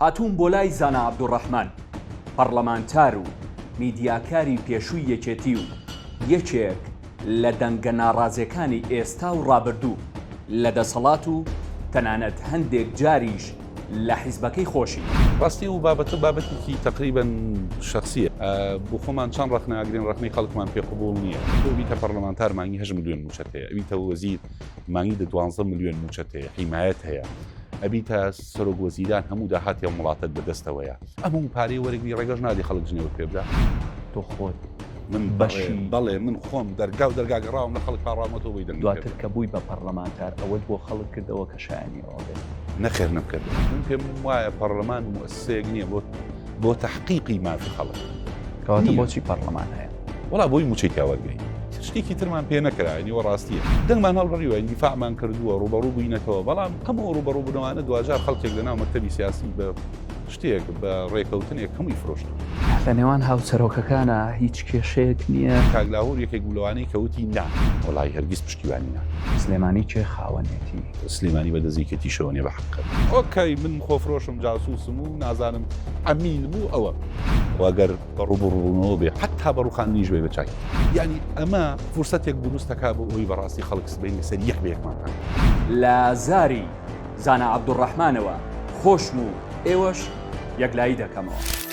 هاتوون بۆ لای زانا عەبدوڕەحمان، پەرلەمانتار و میدیاکاری پێشووی یەکێتی و یەکێک لە دەنگە ناڕازیەکانی ئێستا و ڕابردوو لە دەسەڵات و تەنانەت هەندێک جاریش لە حیزبەکەی خۆشی. ڕاستی و بابەتێکی تقریباً شخصیە بۆ خۆمان چەند ڕەخناگرین ڕەخنەی خەڵکمان پێ قبوڵ نییە. تۆ بیتە پەرلەمانتار مانگی 8 ملیۆن موچەت هەیە، ئەبیتە وەزیر مانگی 12 ملیۆن موچەت هەیە، حیمایەت هەیە، ئەبیتە سەرۆک وەزیران هەموو داهاتیان وڵاتت بەدەستەوەیە. ئەموو پارەی وەرەگری ڕێگەش نادی خەڵک ژنێوە پێ بدە. تۆ خۆت من بەشی بەڵێ من خۆم دەرگاگەڕاوم لە خەڵک پاڕامەتەوە بۆی دەنگ دواتر کە بووی بە پەرلەمانتار ئەوەت بۆ خەڵک کردەوە کە شایانیەوە بێت. نەخێر نەکرد. من پێم وایە پەرلەمان موسسەیەک نییە بۆ تحقیقی مافی خەڵک. کەواتە بۆچی پەرلەمان هەیە؟ وڵا بۆی موچەی تاوەرگەی شتێکی ترمان پێ نەکرایەوە ڕاستیە دەنگمان هەڵبڕیوە دیفاعمان کردووە ڕوبەڕوو بووینەتەوە بەڵام هەموو ڕوبەڕوو بوونەوانە دوجار خەڵکێک لەناو مەکتەبی سیاسی بە شتێک بە ڕێکەوتنێک هەمووی فرۆشت. لە نێوان هاوسەرۆکەکانە هیچ کێشەیەک نییە. کاگلاهور یەکێک گولەوانەی کەوتی نا وڵای هەرگیز پشتیوانی نا. سلێمانی چێ خاوەنێتی؟ سلێمانی بە دەزیکەتی شەوەنێ بە حەقە. ئۆکەی من خۆفرۆشم جاسووسم و نازانم ئەمین بوو ئەوە وەگەر ڕوبڕوونەوە بێ حتا بە ڕوخاندنیش بێ بەچای. یعنی ئەمە فرسەتێک دروستەکا بۆ ئەوی بەڕاستی خەڵک سبەینی سەر یەک بە یەکمان کات. لە زاری زانا عەبدوڕەحمانەوە خۆشم و ئێوەش یەکلایی دەکەمەوە.